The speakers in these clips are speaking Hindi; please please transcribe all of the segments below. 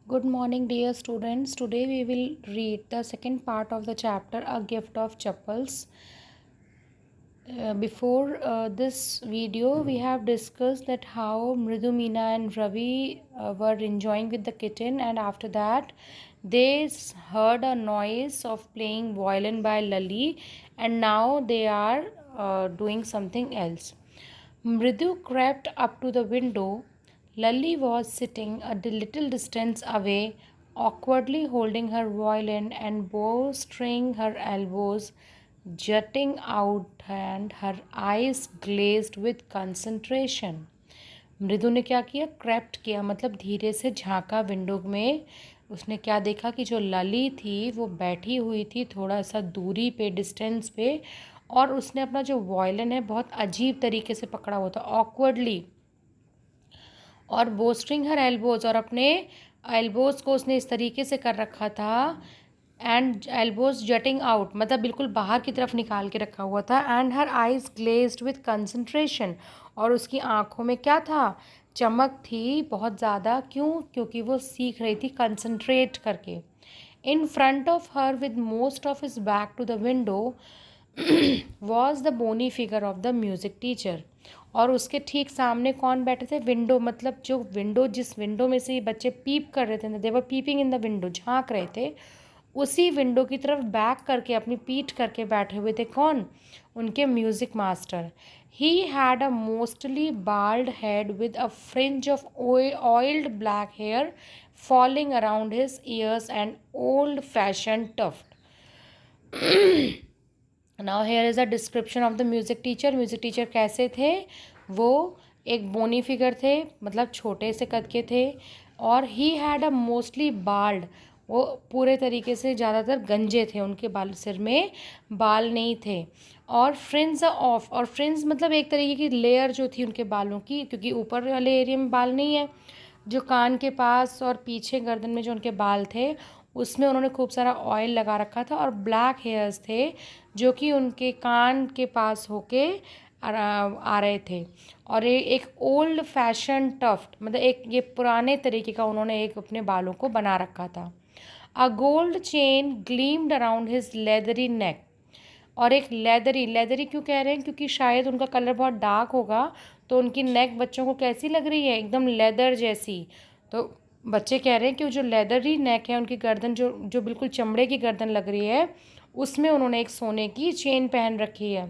Good morning, dear students. Today we will read the second part of the chapter, A Gift of Chappals. Before this video, we have discussed that how Mridu, Meena and Ravi were enjoying with the kitten, and after that, they heard a noise of playing violin by Lali, and now they are doing something else. Mridu crept up to the window. Lali was sitting a little distance away, awkwardly holding her violin and bowstring, her elbows jutting out and her eyes glazed with concentration. मृदु ने क्या किया? क्रेप्ट किया, मतलब धीरे से झांका विंडो में. उसने क्या देखा कि जो लली थी वो बैठी हुई थी थोड़ा सा दूरी पे, डिस्टेंस पे, और उसने अपना जो वॉयलिन है बहुत अजीब तरीके से पकड़ा हुआ था, ऑकवर्डली, और बोस्ट्रिंग हर एल्बोज, और अपने एल्बोज को उसने इस तरीके से कर रखा था, एंड एल्बोज जटिंग आउट, मतलब बिल्कुल बाहर की तरफ निकाल के रखा हुआ था, and her eyes glazed with concentration, और उसकी आंखों में क्या था? चमक थी बहुत ज़्यादा. क्यों? क्योंकि वो सीख रही थी कंसंट्रेट करके. In front of her with most of his back to the window was the bony figure of the music teacher. और उसके ठीक सामने कौन बैठे थे? विंडो, मतलब जो विंडो, जिस विंडो में से ये बच्चे पीप कर रहे थे, देवर पीपिंग इन द विंडो, झांक रहे थे, उसी विंडो की तरफ बैक करके, अपनी पीठ करके बैठे हुए थे. कौन? उनके music master. He had a mostly bald head with a fringe of oiled black hair falling around his ears and old fashion tuft. Now here is a description of the music teacher. Music teacher कैसे थे? वो एक बोनी फिगर थे, मतलब छोटे से कद के थे, और ही हैड अ मोस्टली बाल्ड, वो पूरे तरीके से ज़्यादातर गंजे थे, उनके बाल, सिर में बाल नहीं थे. और फ्रिंज ऑफ, और फ्रिंज मतलब एक तरीके की लेयर जो थी उनके बालों की, क्योंकि ऊपर वाले एरिया में बाल नहीं है, जो कान के पास और पीछे गर्दन में जो उनके बाल थे उसमें उन्होंने खूब सारा ऑयल लगा रखा था, और ब्लैक हेयर्स थे जो कि उनके कान के पास होके आ रहे थे. और ये एक ओल्ड फैशन टफ्ट, मतलब एक ये पुराने तरीके का उन्होंने एक अपने बालों को बना रखा था. A gold chain gleamed around his leathery neck. और एक लेदरी, लेदरी क्यों कह रहे हैं? क्योंकि शायद उनका कलर बहुत डार्क होगा, तो उनकी नेक बच्चों को कैसी लग रही है? एकदम लेदर जैसी. तो बच्चे कह रहे हैं कि जो लेदरी नेक है, उनकी गर्दन जो जो बिल्कुल चमड़े की गर्दन लग रही है, उसमें उन्होंने एक सोने की चेन पहन रखी है.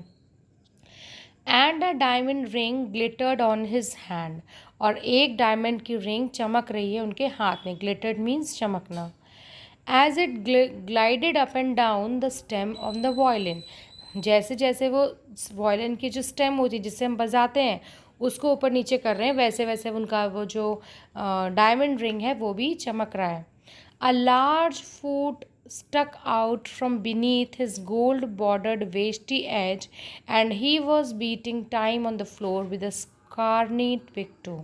And a diamond ring glittered on his hand. और एक डायमंड की रिंग चमक रही है उनके हाथ में. ग्लिटर्ड मीन्स चमकना. As it glided up and down the stem of the violin. जैसे जैसे वो वायलिन की जो स्टेम होती है जिससे हम बजाते हैं उसको ऊपर नीचे कर रहे हैं, वैसे वैसे उनका वो जो डायमंड रिंग है वो भी चमक रहा है. A large foot stuck out from beneath his gold bordered wasty edge, and he was beating time on the floor with a scarlet picto.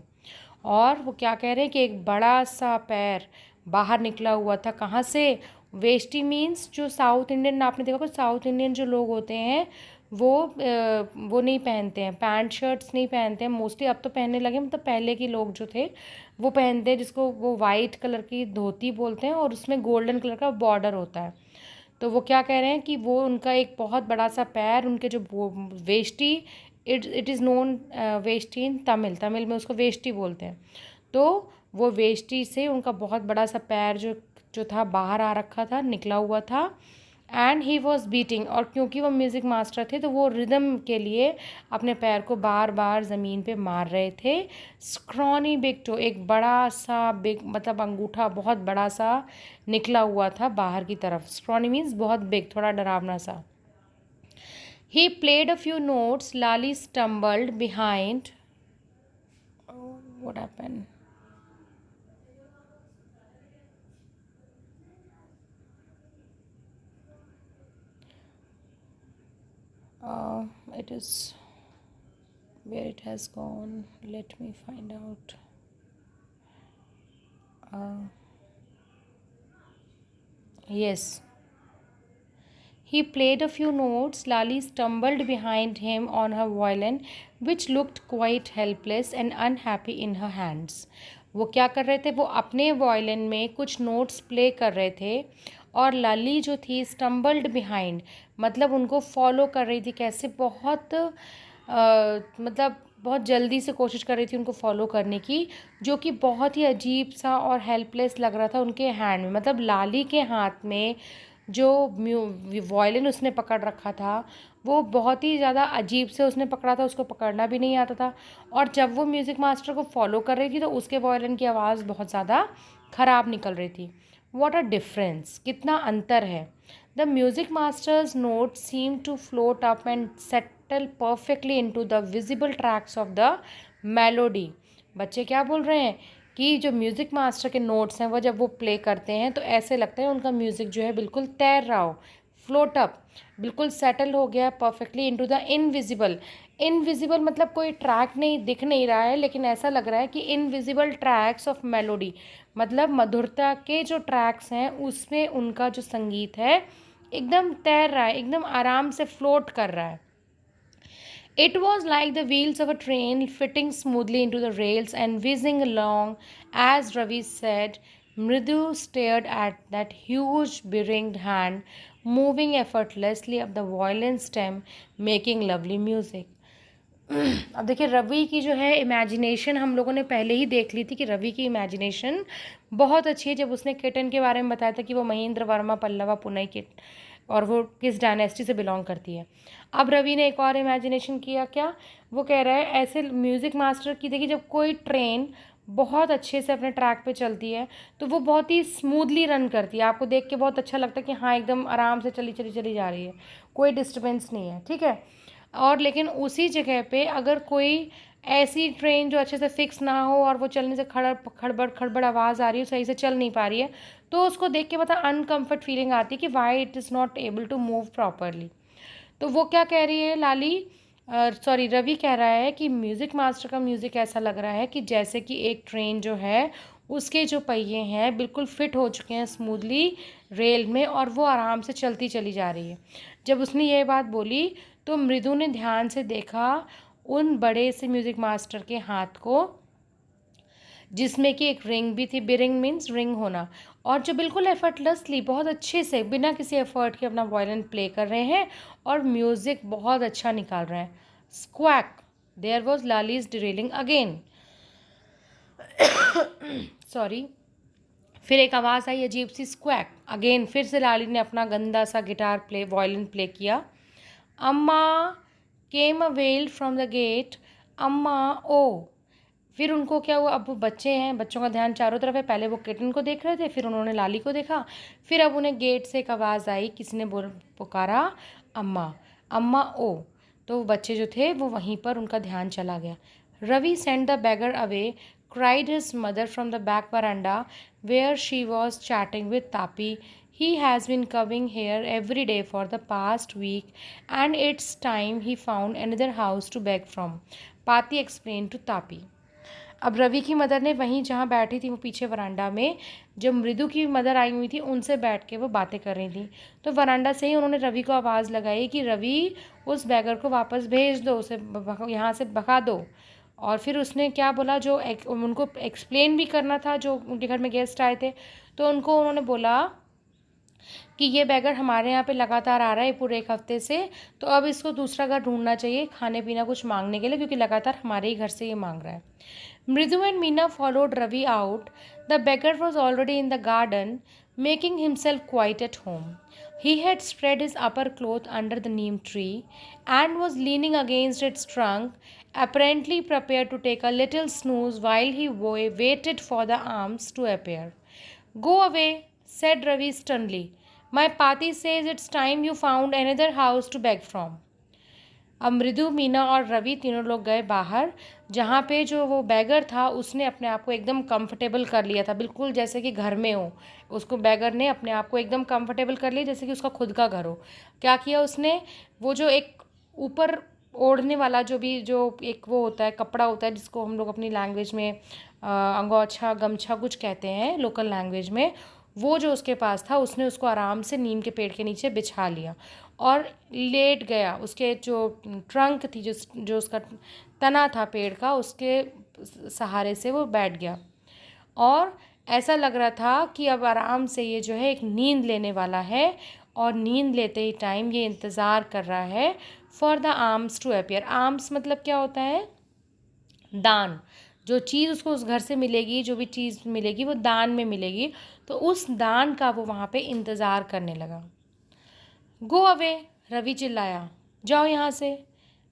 और वो क्या कह रहे हैं कि एक बड़ा सा पैर बाहर निकला हुआ था. कहाँ से? वेस्टी मीन्स जो साउथ इंडियन, आपने देखा कि साउथ इंडियन जो लोग होते हैं वो नहीं पहनते हैं, पैंट शर्ट्स नहीं पहनते हैं मोस्टली. अब तो पहनने लगे, मतलब पहले के लोग जो थे वो पहनते हैं, जिसको वो वाइट कलर की धोती बोलते हैं, और उसमें गोल्डन कलर का बॉर्डर होता है. तो वो क्या कह रहे हैं कि वो उनका एक बहुत बड़ा सा पैर, उनके जो veshti, it is known veshti in Tamil, Tamil में उसको वेष्टी बोलते हैं. तो वो वेष्टी से उनका बहुत बड़ा सा पैर जो जो था बाहर आ रखा था, निकला हुआ था. एंड ही वॉज बीटिंग, और क्योंकि वो म्यूज़िक मास्टर थे तो वो रिदम के लिए अपने पैर को बार बार ज़मीन पे मार रहे थे. स्क्रॉनी बिग टो, एक बड़ा सा बिग, मतलब अंगूठा बहुत बड़ा सा निकला हुआ था बाहर की तरफ. स्क्रॉनी मीन्स बहुत बिग, थोड़ा डरावना सा. He played a few notes. Lali stumbled behind. What happened? It is where it has gone. Let me find out. Yes. He played a few notes. Lali stumbled behind him on her violin, which looked quite helpless and unhappy in her hands. वो क्या कर रहे थे, वो अपने वायलिन में कुछ नोट्स प्ले कर रहे थे और लाली जो थी स्टम्बल्ड बिहाइंड, मतलब उनको फॉलो कर रही थी, कैसे बहुत मतलब बहुत जल्दी से कोशिश कर रही थी उनको फॉलो करने की, जो कि बहुत ही अजीब सा और हेल्पलेस लग रहा था उनके हैंड में। मतलब लाली के हाथ में जो वायलिन उसने पकड़ रखा था वो बहुत ही ज़्यादा अजीब से उसने पकड़ा था, उसको पकड़ना भी नहीं आता था। और जब वो म्यूज़िक मास्टर को फॉलो कर रही थी तो उसके वायलिन की आवाज़ बहुत ज़्यादा ख़राब निकल रही थी। वॉट अ डिफरेंस, कितना अंतर है। The music master's note seem to float up and settle perfectly into the visible tracks of the melody. बच्चे क्या बोल रहे हैं कि जो म्यूज़िक मास्टर के नोट्स हैं वो जब वो प्ले करते हैं तो ऐसे लगता है उनका म्यूज़िक जो है बिल्कुल तैर रहा हो, फ्लोट अप, बिल्कुल सेटल हो गया perfectly into the invisible. Invisible मतलब कोई ट्रैक नहीं दिख नहीं रहा है, लेकिन ऐसा लग रहा है कि इनविजिबल ट्रैक्स ऑफ मेलोडी, मतलब मधुरता के जो ट्रैक्स हैं उसमें उनका जो संगीत है एकदम तैर रहा है, एकदम आराम से फ्लोट कर रहा है। It was like the wheels of a train fitting smoothly into the rails and whizzing along. As Ravi said, Mridu stared at that huge beringed hand moving effortlessly up the violin stem, making lovely music. अब देखिए रवि की जो है इमेजिनेशन हम लोगों ने पहले ही देख ली थी कि रवि की इमेजिनेशन बहुत अच्छी है, जब उसने किटन के बारे में बताया था कि वो महेंद्र वर्मा पल्लवा पुनई किट और वो किस डायनेस्टी से बिलोंग करती है। अब रवि ने एक और इमेजिनेशन किया, क्या वो कह रहा है ऐसे म्यूज़िक मास्टर की, देखिए जब कोई ट्रेन बहुत अच्छे से अपने ट्रैक पे चलती है तो वो बहुत ही स्मूथली रन करती है, आपको देख के बहुत अच्छा लगता है कि हाँ एकदम आराम से चली चली चली जा रही है, कोई डिस्टर्बेंस नहीं है, ठीक है। और लेकिन उसी जगह पे अगर कोई ऐसी ट्रेन जो अच्छे से फिक्स ना हो और वो चलने से खड़बड़ खड़बड़ आवाज़ आ रही है, सही से चल नहीं पा रही है, तो उसको देख के पता अनकम्फर्ट फीलिंग आती है कि why it is not able to move properly. तो वो क्या कह रही है लाली, सॉरी रवि कह रहा है कि म्यूज़िक मास्टर का म्यूज़िक ऐसा लग रहा है कि जैसे कि एक ट्रेन जो है उसके जो पहिए हैं बिल्कुल फिट हो चुके हैं स्मूथली रेल में और वो आराम से चलती चली जा रही है। जब उसने ये बात बोली तो मृदु ने ध्यान से देखा उन बड़े से म्यूज़िक मास्टर के हाथ को, जिसमें कि एक रिंग भी थी, बिरिंग मीन्स रिंग होना, और जो बिल्कुल एफर्टलेसली बहुत अच्छे से बिना किसी एफर्ट के अपना वायलिन प्ले कर रहे हैं और म्यूज़िक बहुत अच्छा निकाल रहे हैं। स्क्वैक, देयर वॉज लालीज डिरेलिंग अगेन, सॉरी, फिर एक आवाज़ आई अजीब सी, स्क्वैक अगेन, फिर से लाली ने अपना गंदा सा गिटार प्ले वायलिन प्ले किया। Amma came a wail from the gate, Amma ओ, फिर उनको क्या हुआ, अब वो बच्चे हैं, बच्चों का ध्यान चारों तरफ है, पहले वो किटन को देख रहे थे, फिर उन्होंने लाली को देखा, फिर अब उन्हें गेट से एक आवाज़ आई, किसी ने पुकारा अम्मा, अम्मा ओ, तो वो बच्चे जो थे वो वहीं पर उनका ध्यान चला गया। Ravi send the beggar away, cried his mother from the back veranda where she was chatting with Tapi. He has been coming here every day for the past week and it's time he found another house to beg from, Pati explained to Tapi. अब रवि की मदर ने वहीं जहाँ बैठी थी वो पीछे वरांडा में, जब मृदु की मदर आई हुई थी उनसे बैठ के वो बातें कर रही थी, तो वरांडा से ही उन्होंने रवि को आवाज़ लगाई कि रवि उस बैगर को वापस भेज दो, उसे यहाँ से भगा दो। और फिर उसने क्या बोला, जो उनको एक्सप्लेन भी करना था, जो उनके घर में गेस्ट आए थे, तो उनको उन्होंने बोला कि ये बैगर हमारे यहाँ पे लगातार आ रहा है पूरे एक हफ्ते से, तो अब इसको दूसरा घर ढूंढना चाहिए खाने पीना कुछ मांगने के लिए, क्योंकि लगातार हमारे ही घर से ये मांग रहा है। Mridu and Meena followed Ravi out, the beggar was already in the garden making himself quite at home. He had spread his upper cloth under the neem tree and was leaning against its trunk, apparently prepared to take a little snooze while he waited for the arms to appear. Go away, said Ravi sternly. My Pati says it's time you found another house to beg from. अब मृदु, मीना और रवि तीनों लोग गए बाहर, जहाँ पे जो वो बैगर था उसने अपने आप को एकदम कंफर्टेबल कर लिया था, बिल्कुल जैसे कि घर में हो। उसको बैगर ने अपने आप को एकदम कंफर्टेबल कर लिया जैसे कि उसका खुद का घर हो। क्या किया उसने, वो जो एक ऊपर ओढ़ने वाला जो भी जो एक वो होता है, कपड़ा होता है, जिसको हम लोग अपनी लैंग्वेज में अंगोछा गमछा कुछ कहते हैं लोकल लैंग्वेज में, वो जो उसके पास था उसने उसको आराम से नीम के पेड़ के नीचे बिछा लिया और लेट गया। उसके जो ट्रंक थी, जो उसका तना था पेड़ का, उसके सहारे से वो बैठ गया। और ऐसा लग रहा था कि अब आराम से ये जो है एक नींद लेने वाला है और नींद लेते ही टाइम ये इंतज़ार कर रहा है for the arms to appear. Arms मतलब क्या होता है? दान। जो चीज़ उसको उस घर से मिलेगी, जो भी चीज़ मिलेगी वो दान में मिलेगी, तो उस दान का वो वहाँ पे इंतज़ार करने लगा। गो अवे, रवि चिल्लाया, जाओ यहाँ से।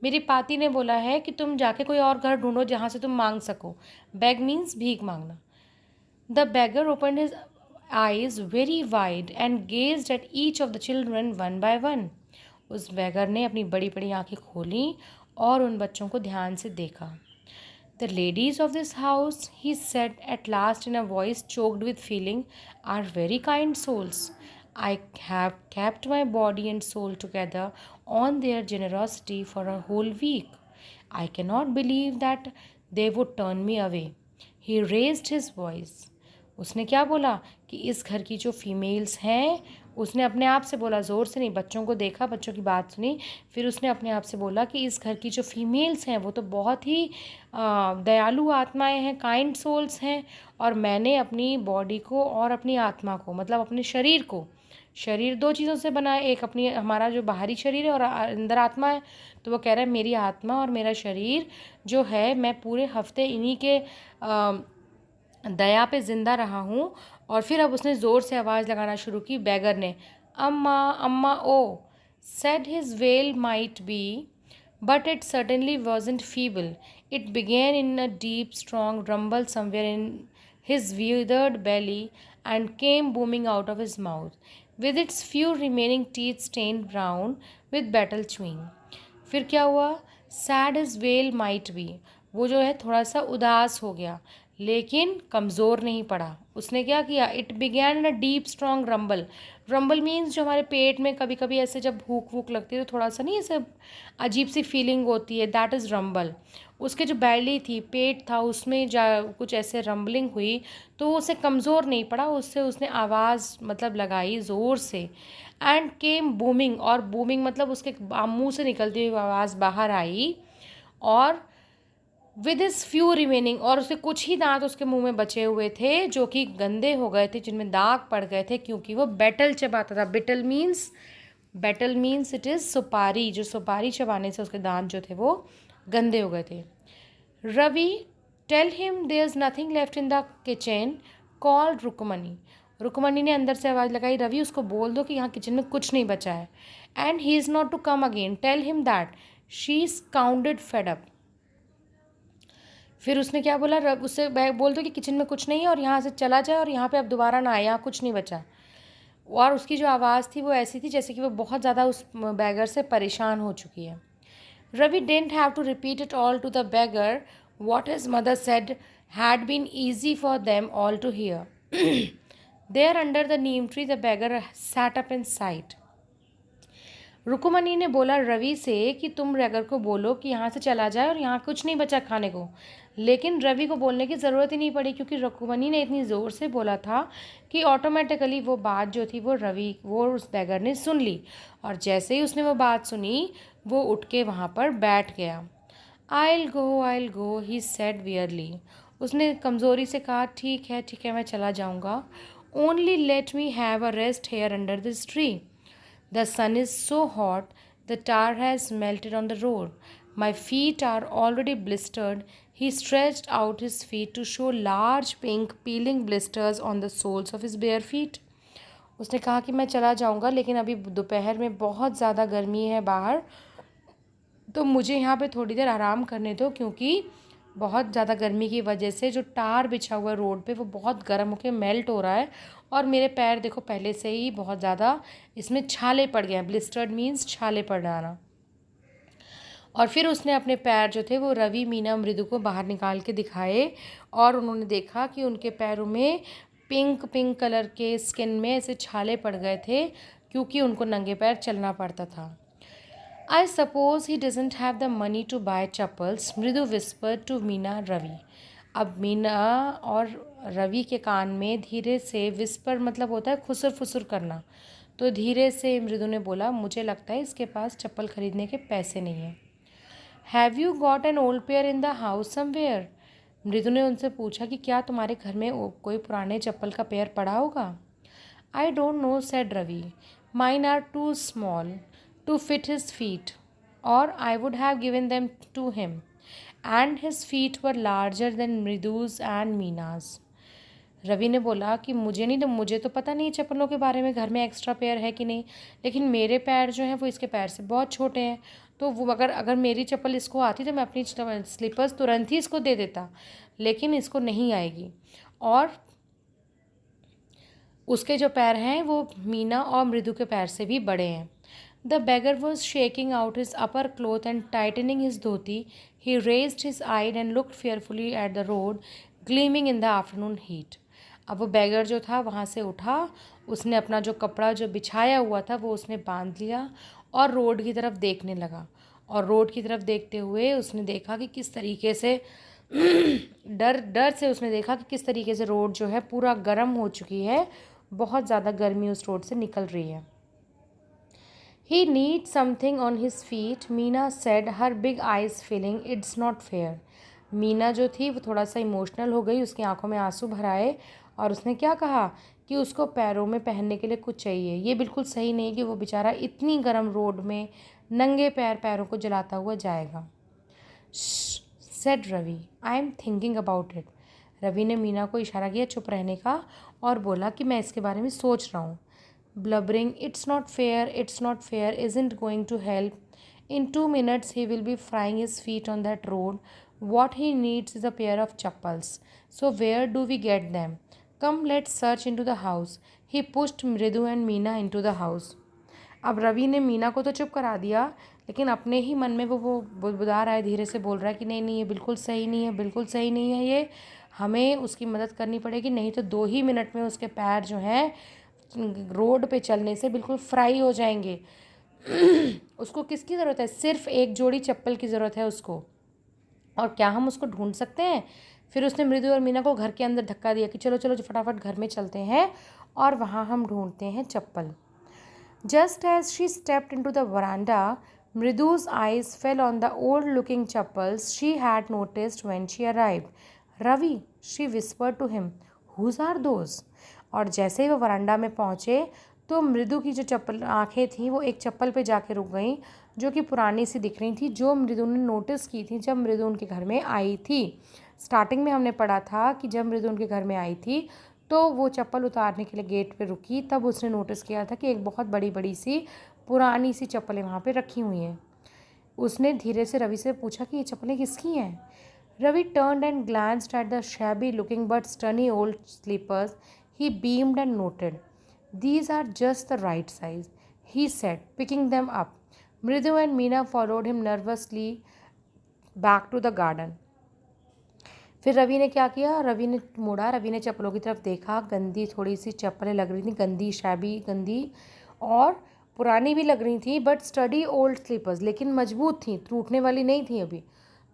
मेरी पाती ने बोला है कि तुम जाके कोई और घर ढूंढो जहाँ से तुम मांग सको। बेग मीन्स भीख मांगना। The beggar opened his eyes very wide and gazed at each of the children one by one. उस beggar ने अपनी बड़ी बड़ी आंखें खोली और उन बच्चों को ध्यान से देखा। The ladies of this house, he said at last in a voice choked with feeling, are very kind souls. I have kept my body and soul together on their generosity for a whole week. I cannot believe that they would turn me away. He raised his voice. उसने क्या बोला कि इस घर की जो फीमेल्स हैं, उसने अपने आप से बोला, ज़ोर से नहीं, बच्चों को देखा, बच्चों की बात सुनी, फिर उसने अपने आप से बोला कि इस घर की जो फीमेल्स हैं वो तो बहुत ही दयालु आत्माएं हैं, काइंड सोल्स हैं, और मैंने अपनी बॉडी को और अपनी आत्मा को, मतलब अपने शरीर को, शरीर दो चीज़ों से बना है, एक अपनी हमारा जो बाहरी शरीर है और अंदर आत्मा है, तो वो कह रहा है मेरी आत्मा और मेरा शरीर जो है, मैं पूरे हफ्ते इन्हीं के दया पे ज़िंदा रहा हूँ। और फिर अब उसने ज़ोर से आवाज़ लगाना शुरू की, बैगर ने, अम्मा अम्मा ओ, said his wail might be, but it certainly wasn't feeble. It began in a deep, strong rumble somewhere in his withered belly and came booming out of his mouth, with its few remaining teeth stained brown with battle chewing. फिर क्या हुआ? Sad is well might be, वो जो है थोड़ा सा उदास हो गया लेकिन कमज़ोर नहीं पड़ा। उसने क्या किया? It began in a deep strong rumble. Rumble means जो हमारे पेट में कभी कभी ऐसे जब भूख वूख लगती है तो थोड़ा सा नहीं ऐसे अजीब सी फीलिंग होती है, दैट इज़ रंबल। उसके जो बैली थी, पेट था, उसमें जा कुछ ऐसे रंबलिंग हुई तो उसे कमज़ोर नहीं पड़ा, उससे उसने आवाज़ मतलब लगाई ज़ोर से। एंड केम बूमिंग, और बूमिंग मतलब उसके मुंह से निकलती हुई आवाज़ बाहर आई, और विद इज फ्यू रिमेनिंग, और उसके कुछ ही दांत उसके मुंह में बचे हुए थे जो कि गंदे हो गए थे, जिनमें दाग पड़ गए थे क्योंकि वो बेटल चबाता था। बेटल मीन्स इट इज़ सुपारी, जो सुपारी चबाने से उसके दांत जो थे वो गंदे हो गए थे। Ravi, tell him there is nothing left in the kitchen, call Rukmani. Rukmani ने अंदर से आवाज़ लगाई, रवि उसको बोल दो कि यहाँ किचन में कुछ नहीं बचा है। And he is not to come again, tell him that she is counted fed up. फिर उसने क्या बोला? उससे बोल दो कि किचन में कुछ नहीं है और यहाँ से चला जाए और यहाँ पे अब दोबारा ना आए, यहाँ कुछ नहीं बचा। और उसकी जो आवाज़ थी वो ऐसी थी जैसे कि वो बहुत ज़्यादा उस बैगर से परेशान हो चुकी है। Ravi didn't have to repeat it all to the beggar. What his mother said had been easy for them all to hear. There under the neem tree the beggar sat up in sight. रुकुमनी ने बोला रवि से कि तुम रैगर को बोलो कि यहाँ से चला जाए और यहाँ कुछ नहीं बचा खाने को। लेकिन रवि को बोलने की ज़रूरत ही नहीं पड़ी क्योंकि रुकुमनी ने इतनी ज़ोर से बोला था कि ऑटोमेटिकली वो बात जो थी वो उस बैगर ने सुन ली, और जैसे ही उसने वो बात सुनी वो उठ के वहाँ पर बैठ गया। I will go he said wearily. उसने कमज़ोरी से कहा, ठीक है मैं चला जाऊँगा। Only let me have a rest here under this tree. The sun is so hot, the tar has melted on the road. My feet are already blistered. He stretched out his feet to show large pink peeling blisters on the soles of his bare feet. उसने कहा कि मैं चला जाऊंगा लेकिन अभी दोपहर में बहुत ज़्यादा गर्मी है बाहर, तो मुझे यहाँ पे थोड़ी देर आराम करने दो क्योंकि बहुत ज़्यादा गर्मी की वजह से जो टार बिछा हुआ है रोड पे वो बहुत गर्म होकर मेल्ट हो रहा है, और मेरे पैर देखो पहले से ही बहुत ज़्यादा इसमें छाले पड़ गए हैं। ब्लिस्टर्ड मीन्स छाले पड़ जाना। और फिर उसने अपने पैर जो थे वो रवि, मीना, मृदु को बाहर निकाल के दिखाए, और उन्होंने देखा कि उनके पैरों में पिंक कलर के स्किन में ऐसे छाले पड़ गए थे क्योंकि उनको नंगे पैर चलना पड़ता था। I suppose he doesn't have the money to buy chappals, मृदु whispered to मीना रवि। अब मीना और रवि के कान में धीरे से, विस्पर मतलब होता है खुसर फुसर करना, तो धीरे से मृदु ने बोला, मुझे लगता है इसके पास चप्पल खरीदने के पैसे नहीं हैं। Have you got an old pair in the house somewhere? मृदु ने उनसे पूछा कि क्या तुम्हारे घर में कोई पुराने चप्पल का पेयर पड़ा होगा। I don't know, said Ravi. Mine are too small to fit his feet, और I would have given them to him, and his feet were larger than Mridu's and Meena's. Ravi ने बोला कि मुझे तो पता नहीं चप्पलों के बारे में, घर में एक्स्ट्रा पेयर है कि नहीं, लेकिन मेरे पैर जो हैं वो इसके पैर से बहुत छोटे हैं, तो वो अगर मेरी चप्पल इसको आती तो मैं अपनी स्लीपर्स तुरंत ही इसको दे देता, लेकिन इसको नहीं आएगी, और उसके जो पैर हैं वो मीना और मृदु के पैर से भी बड़े हैं। The beggar was shaking out his upper cloth and tightening his dhoti. He raised his eye and looked fearfully at the road, gleaming in the afternoon heat. अब वो बैगर जो था वहाँ से उठा, उसने अपना जो कपड़ा जो बिछाया हुआ था वो उसने बांध लिया और रोड की तरफ देखने लगा। और रोड की तरफ देखते हुए उसने देखा कि किस तरीके से डर डर से उसने देखा कि किस तरीके से रोड जो है पूरा गर्म हो चुकी है, बहुत ज़्यादा गर्मी उस रोड से निकल रही है। He needs something on his feet, Meena said, her big eyes filling. It's not fair. Meena जो थी वो थोड़ा सा इमोशनल हो गई, उसकी आंखों में आंसू भर आए और उसने क्या कहा कि उसको पैरों में पहनने के लिए कुछ चाहिए। ये बिल्कुल सही नहीं कि वो बेचारा इतनी गर्म रोड में नंगे पैरों को जलाता हुआ जाएगा। Said Ravi, I am thinking about it. Ravi ने मीना को इशारा किया चुप रहने का और बोला कि मैं इसके बारे में सोच रहा हूँ। Blubbering, it's not fair, isn't going to help. In 2 minutes, he will be frying his feet on that road. What he needs is a pair of chappals. So, where do we get them? Come, let's search into the house. He pushed Mridu and Meena into the house. अब रवि ने मीना को तो चुप करा दिया, लेकिन अपने ही मन में वो बुदबुदा रहा है, धीरे से बोल रहा है कि नहीं नहीं, ये बिल्कुल सही नहीं है, बिल्कुल सही नहीं है, ये हमें उसकी मदद करनी पड़ेगी, नहीं तो 2 ही मिनट में उसके पैर जो हैं रोड पे चलने से बिल्कुल फ्राई हो जाएंगे। उसको किसकी ज़रूरत है? सिर्फ एक जोड़ी चप्पल की ज़रूरत है उसको, और क्या हम उसको ढूंढ सकते हैं? फिर उसने मृदु और मीना को घर के अंदर धक्का दिया कि चलो चलो फटाफट घर में चलते हैं और वहाँ हम ढूंढते हैं चप्पल। Just as she stepped into the veranda, मृदु's eyes fell on the old looking chappals she had noticed when she arrived. Ravi, she whispered to him, whose are those? और जैसे ही वो वरांडा में पहुँचे तो मृदु की जो चप्पल आँखें थीं वो एक चप्पल पे जाके रुक गईं, जो कि पुरानी सी दिख रही थी, जो मृदु ने नोटिस की थी जब मृदु उनके घर में आई थी। स्टार्टिंग में हमने पढ़ा था कि जब मृदु उनके घर में आई थी तो वो चप्पल उतारने के लिए गेट पे रुकी, तब उसने नोटिस किया था कि एक बहुत बड़ी बड़ी सी पुरानी सी चप्पलें वहाँ पे रखी हुई हैं। उसने धीरे से रवि से पूछा कि ये चप्पलें किसकी हैं। Ravi turned and glanced at the shabby looking but sturdy old slippers. He beamed and noted. These are just the right size, he said, picking them up. Mridu and Meena followed him nervously back to the garden. फिर रवि ने क्या किया? रवि ने मुड़ा, रवि ने चप्पलों की तरफ देखा। गंदी थोड़ी सी चप्पलें लग रही थी, गंदी शैबी गंदी और पुरानी भी लग रही थी, बट स्टडी ओल्ड स्लीपर्स, लेकिन मजबूत थी, टूटने वाली नहीं थी अभी।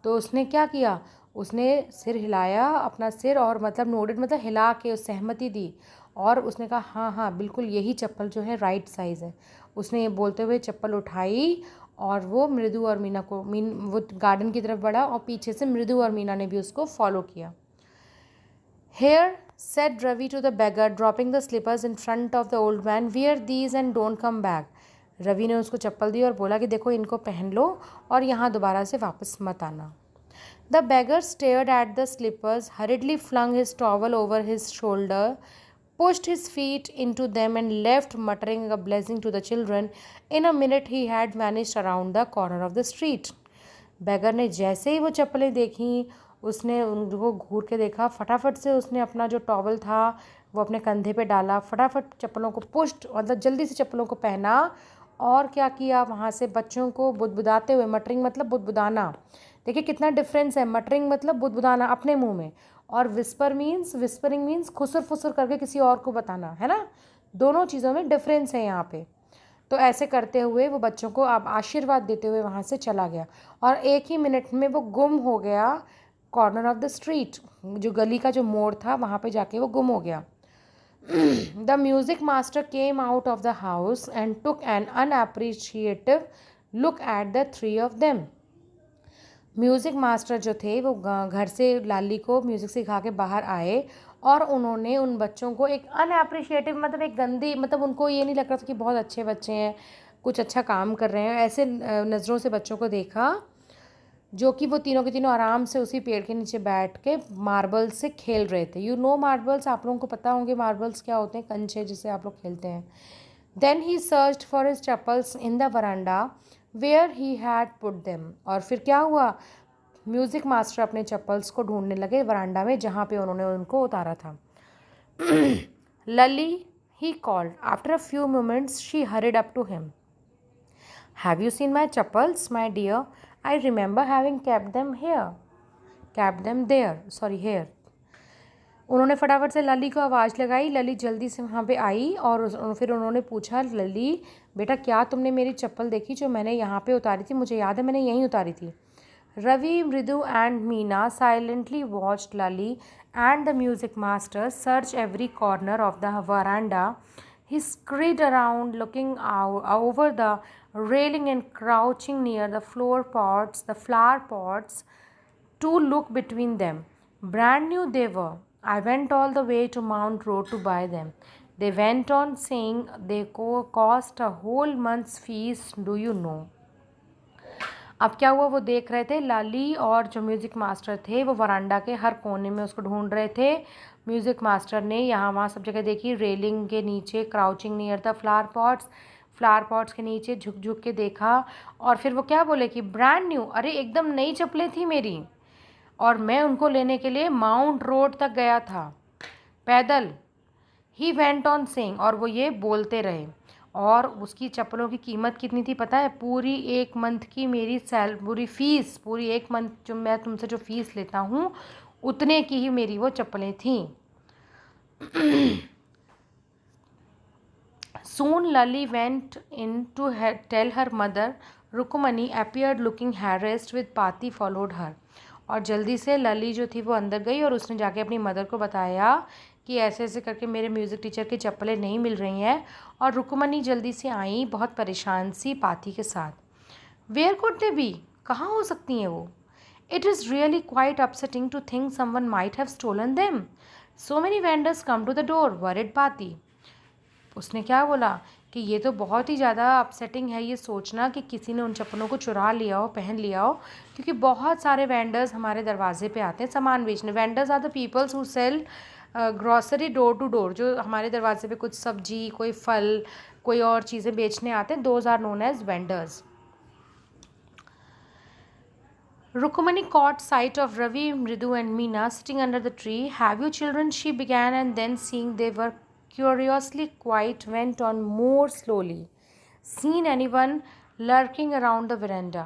तो उसने क्या किया? उसने सिर हिलाया, अपना सिर, और मतलब नोडेड मतलब हिला के सहमति दी, और उसने कहा हाँ हाँ बिल्कुल यही चप्पल जो है राइट साइज़ है। उसने ये बोलते हुए चप्पल उठाई और वो मृदु और मीना को वो गार्डन की तरफ बढ़ा और पीछे से मृदु और मीना ने भी उसको फॉलो किया। Here said Ravi to the beggar, dropping the slippers in front of the old man, wear these and don't come back. Ravi ने उसको चप्पल दी और बोला कि देखो इनको पहन लो और यहाँ दोबारा से वापस मत आना। The beggar stared at the slippers, hurriedly flung his towel over his shoulder, pushed his feet into them and left, muttering a blessing to the children. In a minute he had vanished around the corner of the street. Beggar ने जैसे ही वो चप्पलें देखी, उसने उनको घूर के देखा, फटाफट से उसने अपना जो टॉवल था वो अपने कंधे पे डाला, फटाफट चप्पलों को पुश्ड मतलब जल्दी से चप्पलों को पहना, और क्या किया, वहाँ से बच्चों को बुदबुदाते हुए, मटरिंग मतलब बुदबुदाना, देखिए कितना डिफरेंस है, मटरिंग मतलब बुदबुदाना अपने मुंह में, और विस्परिंग मीन्स खुसर फुसर करके किसी और को बताना, है ना, दोनों चीज़ों में डिफरेंस है यहाँ पे। तो ऐसे करते हुए वो बच्चों को अब आशीर्वाद देते हुए वहाँ से चला गया, और 1 ही मिनट में वो गुम हो गया कॉर्नर ऑफ द स्ट्रीट, जो गली का जो मोड़ था वहाँ पे जाके वो गुम हो गया। The music master came out of the house and took an unappreciative look at the three of them. Music master जो थे वो घर से लाली को म्यूज़िक सिखा के बाहर आए और उन्होंने उन बच्चों को एक अनएप्रिशिएटिव मतलब एक गंदी मतलब उनको ये नहीं लग रहा था कि बहुत अच्छे बच्चे हैं, कुछ अच्छा काम कर रहे हैं, ऐसे नज़रों से बच्चों को देखा, जो कि वो तीनों के तीनों आराम से उसी पेड़ के नीचे बैठ के मार्बल्स से खेल रहे थे। यू नो मार्बल्स, आप लोगों को पता होंगे मार्बल्स क्या होते हैं, कंचे जिसे आप लोग खेलते हैं। Then he searched for his chappals in the verandah where he had put them. और फिर क्या हुआ, म्यूज़िक मास्टर अपने चप्पल्स को ढूंढने लगे वरांडा में जहाँ पे उन्होंने उनको उतारा था। लली, he called. After a few moments, she hurried up to him. Have you seen my chappals, my dear? I remember having kept them here. Kept them there. Sorry, here. उन्होंने फटाफट से लली को आवाज़ लगाई। लली जल्दी से वहाँ पे आई और फिर उन्होंने पूछा, लली बेटा क्या तुमने मेरी चप्पल देखी जो मैंने यहाँ पे उतारी थी? मुझे याद है मैंने यहीं उतारी थी। Ravi, Mridu and Meena silently watched Lali and the music master search every corner of the veranda. He scurried around, looking out over the railing and crouching near the flower pots, to look between them. Brand new they were. I went all the way to Mount Road to buy them. They went on saying they cost a whole month's fees, do you know? अब क्या हुआ, वो देख रहे थे लाली और जो म्यूज़िक मास्टर थे वो वरांडा के हर कोने में उसको ढूंढ रहे थे। म्यूज़िक मास्टर ने यहाँ वहाँ सब जगह देखी, रेलिंग के नीचे, crouching near the flower pots के नीचे झुक झुक के देखा। और फिर वो क्या बोले कि ब्रांड न्यू, अरे एकदम नई चप्पलें थी मेरी, और मैं उनको लेने के लिए माउंट रोड तक गया था पैदल। ही वेंट ऑन सेइंग, और वो ये बोलते रहे। और उसकी चप्पलों की कीमत कितनी थी पता है? पूरी एक मंथ की मेरी पूरी फीस, पूरी एक मंथ जो मैं तुमसे जो फीस लेता हूँ उतने की ही मेरी वो चप्पलें थीं। Soon Lali went in to tell her mother. Rukumani appeared looking harassed with Pati followed her. और जल्दी से लली जो थी वो अंदर गई और उसने जाके अपनी मदर को बताया कि ऐसे ऐसे करके मेरे म्यूज़िक टीचर की चप्पलें नहीं मिल रही हैं। और रुक्मणी जल्दी से आई बहुत परेशान सी पाती के साथ। वेयर कुड दे बी, कहाँ हो सकती हैं वो? It is really quite upsetting to think someone might have stolen them. So many vendors come to the door, worried Paati. उसने क्या बोला कि ये तो बहुत ही ज़्यादा अपसेटिंग है ये सोचना कि किसी ने उन चप्पलों को चुरा लिया हो, पहन लिया हो, क्योंकि बहुत सारे वेंडर्स हमारे दरवाजे पे आते हैं सामान बेचने। Vendors are the peoples who sell grocery door to door, जो हमारे दरवाजे पे कुछ सब्जी, कोई फल, कोई और चीज़ें बेचने आते हैं, those are known as vendors. Rukumani caught sight of Ravi, Mridu and Meena sitting under the tree. Have you children? She began, and then seeing they were curiously quiet, went on more slowly. Seen anyone lurking around the veranda?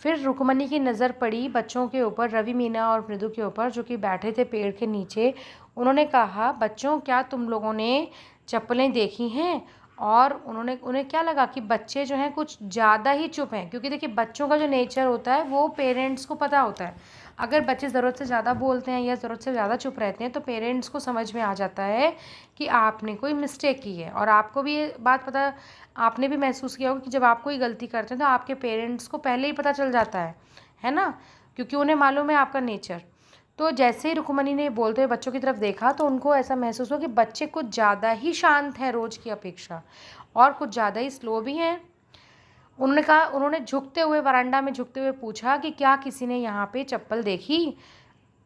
फिर रुक्मणी की नज़र पड़ी बच्चों के ऊपर, रवि, मीना और मृदु के ऊपर, जो कि बैठे थे पेड़ के नीचे। उन्होंने कहा, बच्चों क्या तुम लोगों ने चप्पलें देखी हैं? और उन्हें क्या लगा कि बच्चे जो हैं कुछ ज़्यादा ही चुप हैं, क्योंकि देखिए बच्चों का जो नेचर होता है वो पेरेंट्स को पता होता है। अगर बच्चे ज़रूरत से ज़्यादा बोलते हैं या ज़रूरत से ज़्यादा चुप रहते हैं तो पेरेंट्स को समझ में आ जाता है कि आपने कोई मिस्टेक की है। और आपको भी ये बात पता, आपने भी महसूस किया होगा कि जब आप कोई गलती करते हैं तो आपके पेरेंट्स को पहले ही पता चल जाता है ना, क्योंकि उन्हें मालूम है आपका नेचर। तो जैसे ही रुक्मणी ने बोलते हुए बच्चों की तरफ देखा तो उनको ऐसा महसूस हुआ कि बच्चे कुछ ज़्यादा ही शांत हैं रोज़ की अपेक्षा, और कुछ ज़्यादा ही स्लो भी हैं। उन्होंने झुकते हुए, वरांडा में झुकते हुए पूछा कि क्या किसी ने यहाँ पे चप्पल देखी?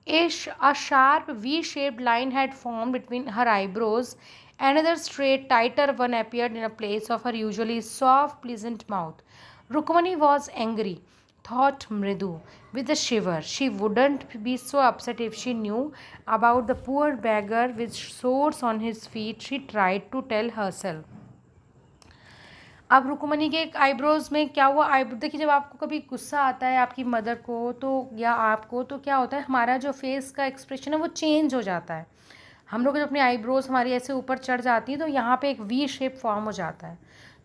A sharp V-shaped line had formed between her eyebrows. Another straight, tighter one appeared in a place of her usually soft, pleasant mouth. Rukmani was angry, thought Mridu, with a shiver. She wouldn't be so upset if she knew about the poor beggar with sores on his feet, she tried to tell herself. अब रुक्मणी के आईब्रोज में क्या हुआ? देखिए जब आपको कभी गुस्सा आता है आपकी मदर को तो या आपको, तो क्या होता है, हमारा जो फेस का एक्सप्रेशन है वो चेंज हो जाता है। हम लोग जब अपनी आईब्रोज हमारी ऐसे ऊपर चढ़ जाती हैं तो यहाँ पे एक वी शेप फॉर्म हो जाता है।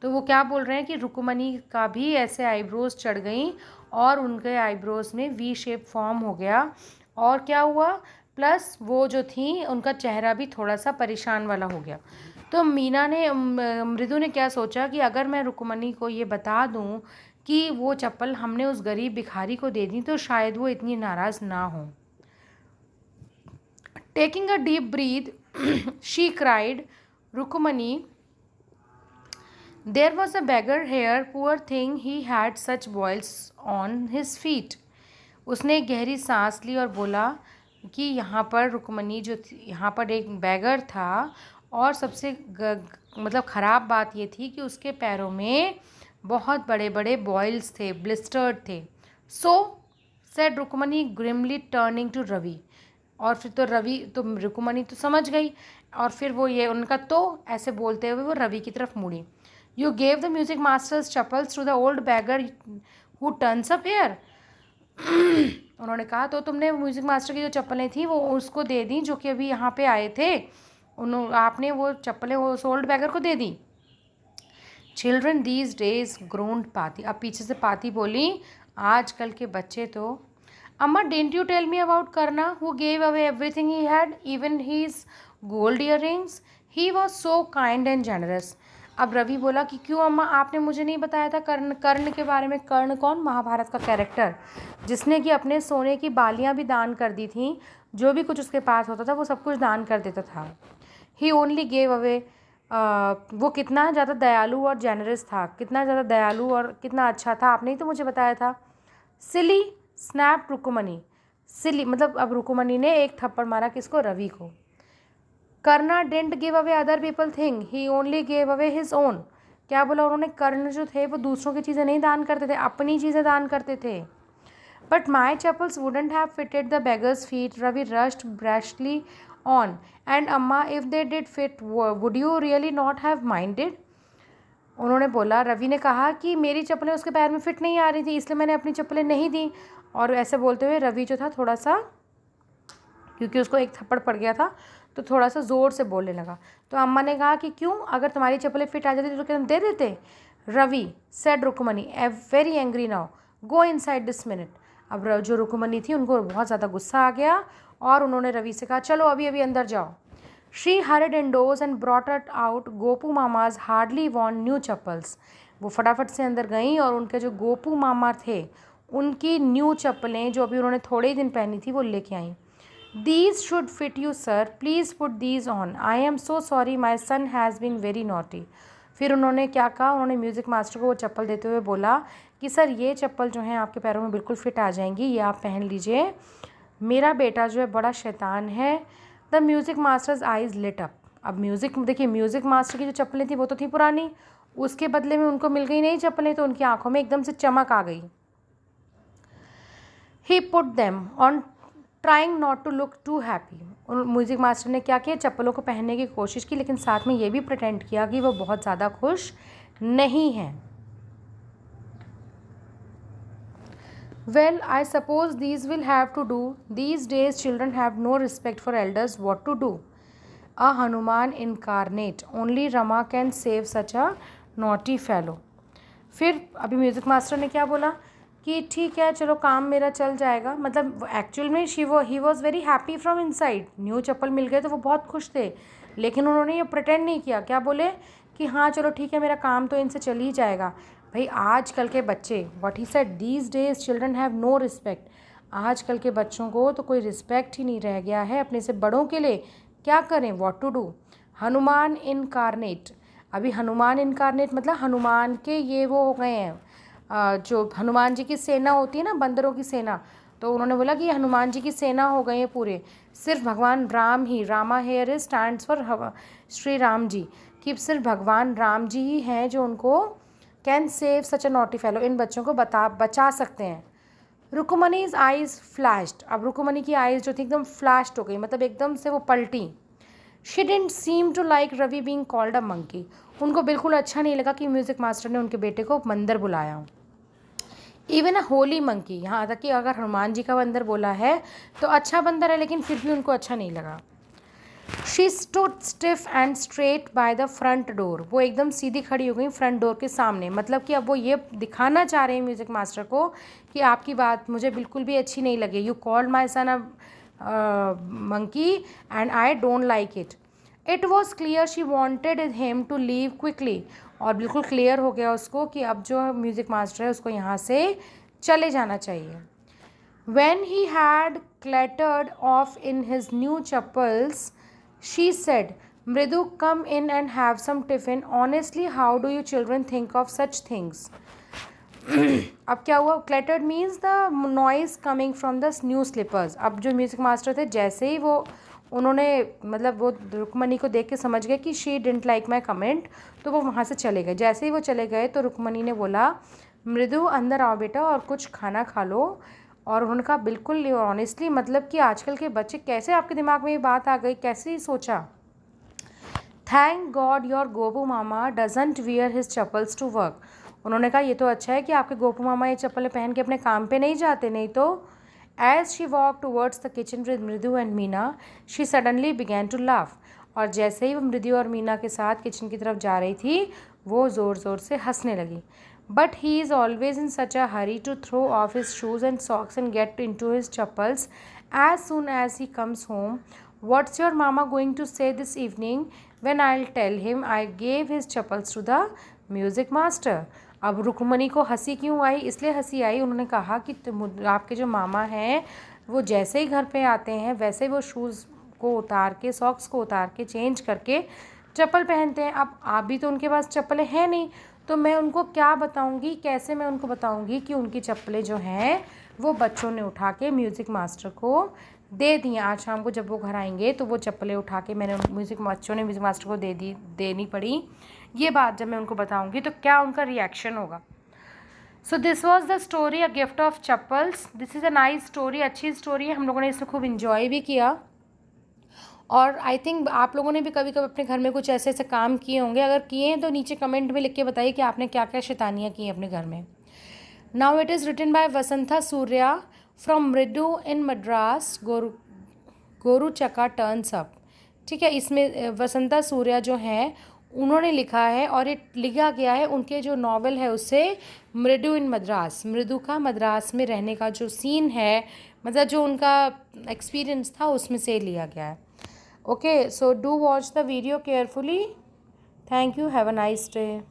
तो वो क्या बोल रहे हैं कि रुक्मणी का भी ऐसे आईब्रोज चढ़ गई और उनके आईब्रोज में वी शेप फॉर्म हो गया। और क्या हुआ, प्लस वो जो थी उनका चेहरा भी थोड़ा सा परेशान वाला हो गया। तो मीना ने, मृदु ने क्या सोचा कि अगर मैं रुक्मणी को ये बता दूं कि वो चप्पल हमने उस गरीब भिखारी को दे दी तो शायद वो इतनी नाराज़ ना हो। Taking a deep breath she cried, Rukmani, there was a beggar here, poor thing, he had such boils on his feet। उसने एक गहरी सांस ली और बोला कि यहाँ पर रुक्मणी जो थी, यहाँ पर एक बैगर था और सबसे मतलब ख़राब बात ये थी कि उसके पैरों में बहुत बड़े बड़े बॉयल्स थे, ब्लिस्टर्ड थे। So said Rukmini grimly turning to Ravi. और फिर तो रवि तो रुक्मणी तो समझ गई और फिर वो ये उनका तो ऐसे बोलते हुए वो रवि की तरफ मुड़ी। You gave the music master's chappals to the old beggar who turns up here. उन्होंने कहा तो तुमने म्यूज़िक मास्टर की जो चप्पलें थी वो उसको दे दी जो कि अभी यहाँ पे आए थे, आपने वो चप्पलें वो ओल्ड बैगर को दे दी। चिल्ड्रन दीज डेज ग्रोन्ड पाती। अब पीछे से पाती बोली आजकल के बच्चे तो। Amma didn't you tell me about Karna who gave away everything he had even his gold earrings, he was so kind and generous. अब रवि बोला कि क्यों अम्मा आपने मुझे नहीं बताया था कर्ण के बारे में। कर्ण कौन? महाभारत का कैरेक्टर जिसने कि अपने सोने की बालियां भी दान कर दी थी, जो भी कुछ उसके पास होता था वो सब कुछ दान कर देता था। ही ओनली गेव अवे, वो कितना ज़्यादा दयालु और जेनरस था, कितना ज़्यादा दयालु और कितना अच्छा था, आपने ही तो मुझे बताया था। सिली स्नैप रुक्मणी। सिली मतलब अब रुक्मणी ने एक थप्पड़ मारा किसको? रवि को। Karna didn't give away other people thing, he only gave away his own. क्या बोला उन्होंने? कर्ण जो थे वो दूसरों की चीज़ें नहीं दान करते थे, अपनी चीज़ें दान करते थे। But my chappals wouldn't have fitted the beggar's feet, Ravi rushed brashly on, and Amma if they did fit would you really not have minded. उन्होंने बोला, रवि ने कहा कि मेरी चप्पलें उसके पैर में फिट नहीं आ रही थी इसलिए मैंने अपनी चप्पलें नहीं दी। और ऐसे बोलते हुए रवि जो था थोड़ा सा, क्योंकि उसको एक थप्पड़ पड़ गया था तो थोड़ा सा ज़ोर से बोलने लगा। तो अम्मा ने कहा कि क्यों, अगर तुम्हारी चप्पलें फिट आ जाती तो क्या तुम दे देते? Ravi said Rukmani very angry now, go inside this minute. अब जो रुक्मणी थी उनको बहुत ज़्यादा गुस्सा आ गया और उन्होंने रवि से कहा चलो अभी अभी अंदर जाओ। She hurried indoors and brought out Gopu Mama's hardly worn new chappals. वो फटाफट से अंदर गई और उनके जो गोपू मामा थे उनकी न्यू चप्पलें जो अभी उन्होंने थोड़े ही दिन पहनी थी वो लेके आई। These should fit you, sir. Please put these on. I am so sorry. My son has been very naughty. फिर उन्होंने क्या कहा? उन्होंने म्यूज़िक मास्टर को वो चप्पल देते हुए बोला कि सर ये चप्पल जो है आपके पैरों में बिल्कुल फिट आ जाएंगी, ये आप पहन लीजिए। मेरा बेटा जो है बड़ा शैतान है। The music master's eyes lit up. अब म्यूज़िक देखिए, म्यूज़िक मास्टर की जो चप्पलें थी वो तो थी पुरानी, उसके बदले में उनको मिल गई नई चप्पलें, तो उनकी आंखों में एकदम से चमक आ गई। He put them on trying not to look too happy. Music master ने क्या किया? चप्पलों को पहनने की कोशिश की, लेकिन साथ में ये भी प्रिटेंड किया कि वो बहुत ज़्यादा खुश नहीं है। Well I suppose these will have to do, these days children have no respect for elders, what to do? A Hanuman incarnate, only Rama can save such a naughty fellow. फिर अभी म्यूज़िक मास्टर ने क्या बोला कि ठीक है चलो काम मेरा चल जाएगा। मतलब एक्चुअल में he was very happy from inside. New चप्पल मिल गए तो वो बहुत खुश थे, लेकिन उन्होंने ये प्रिटेंड नहीं किया। क्या बोले कि हाँ चलो ठीक है मेरा काम तो इनसे चल ही जाएगा। भाई आजकल के बच्चे, what he said, these days children have no respect. आजकल के बच्चों को तो कोई रिस्पेक्ट ही नहीं रह गया है अपने से बड़ों के लिए। क्या करें? What to do? Hanuman incarnate. अभी हनुमान इनकारनेट मतलब हनुमान के ये वो हो गए हैं, जो हनुमान जी की सेना होती है ना, बंदरों की सेना, तो उन्होंने बोला कि हनुमान जी की सेना हो गई है पूरे। सिर्फ भगवान राम ही, Rama here is stands for Shri Ram ji, कि सिर्फ भगवान राम जी ही हैं जो उनको can save such a naughty fellow, इन बच्चों को बचा सकते हैं। Rukmini's eyes flashed. अब रुक्मणी की आइज़ जो थी एकदम फ्लैश्ड हो गई, मतलब एकदम से वो पलटी। She didn't seem to like Ravi being called a monkey. उनको बिल्कुल अच्छा नहीं लगा कि म्यूज़िक मास्टर ने उनके बेटे को बंदर बुलाया। इवन अ होली मंकी, यहाँ तक कि अगर हनुमान जी का बंदर बोला है तो अच्छा बंदर है, लेकिन फिर भी उनको अच्छा नहीं लगा। She stood stiff and straight by the front door. वो एकदम सीधी खड़ी हो गई फ्रंट डोर के सामने। मतलब कि अब वो ये दिखाना चाह रहे हैं म्यूज़िक मास्टर को कि आपकी बात मुझे बिल्कुल भी अच्छी नहीं लगी। You called my son a monkey and I don't like it. It was clear she wanted him to leave quickly, और बिल्कुल क्लियर हो गया उसको कि अब जो म्यूज़िक मास्टर है उसको यहाँ से चले जाना चाहिए. When he had clattered off in his new chappals, she said, Mridu, come in and have some tiffin. Honestly, how do you children think of such things? अब क्या हुआ? Clattered means the noise coming from the new slippers. अब जो म्यूज़िक मास्टर थे, जैसे ही वो उन्होंने मतलब वो रुक्मणी को देख के समझ गए कि she didn't like my comment, तो वो वहाँ से चले गए. जैसे ही वो चले गए तो रुक्मणी ने बोला, मृदु अंदर आओ बेटा और कुछ खाना खा लो. और उन्होंने कहा बिल्कुल ऑनेस्टली, मतलब कि आजकल के बच्चे, कैसे आपके दिमाग में ये बात आ गई, कैसे ही सोचा. Thank God your Gopu Mama doesn't wear his chappals to work. उन्होंने कहा ये तो अच्छा है कि आपके गोपू मामा ये चप्पलें पहन के अपने काम पे नहीं जाते, नहीं तो. As she walk towards the kitchen with Mridu and Meena, she suddenly began to laugh. और जैसे ही वो मृदु और मीना के साथ किचन की तरफ जा रही थी, वो ज़ोर ज़ोर से हंसने लगी. But he is always in such a hurry to throw off his shoes and socks and get into his chappals as soon as he comes home. What's your mama going to say this evening when I'll tell him I gave his chappals to the music master? अब रुक्मणी को हंसी क्यों आई? इसलिए हंसी आई, उन्होंने कहा कि आपके जो मामा हैं वो जैसे ही घर पे आते हैं वैसे ही वो शूज़ को उतार के, सॉक्स को उतार के, चेंज करके चप्पल पहनते हैं. अब आप भी तो उनके पास चप्पलें हैं नहीं, तो मैं उनको क्या बताऊंगी, कैसे मैं उनको बताऊंगी कि उनकी चप्पलें जो हैं वो बच्चों ने उठा के म्यूज़िक मास्टर को दे दी. आज शाम को जब वो घर आएंगे तो वो चप्पलें उठा के बच्चों ने म्यूज़िक मास्टर को देनी पड़ी. ये बात जब मैं उनको बताऊंगी तो क्या उनका रिएक्शन होगा. So this was the story a gift of chappals. This is a nice story, अच्छी स्टोरी है. हम लोगों ने इसमें खूब इन्जॉय भी किया. और आई थिंक आप लोगों ने भी कभी कभी अपने घर में कुछ ऐसे ऐसे काम किए होंगे. अगर किए हैं तो नीचे कमेंट में लिख के बताइए कि आपने क्या क्या शैतानियाँ की हैं अपने घर में. Now it is written by Vasantha Surya from Mridu in Madras. गोरू चक्का टर्न्स अप. ठीक है, इसमें वसंता सूर्या जो हैं उन्होंने लिखा है, और ये लिखा गया है उनके जो नावल है उससे, मृदु इन मद्रास. मृदु का मद्रास में रहने का जो सीन है, मतलब जो उनका एक्सपीरियंस था, उसमें से लिया गया है. Okay, so do watch the video carefully. Thank you. Have a nice day.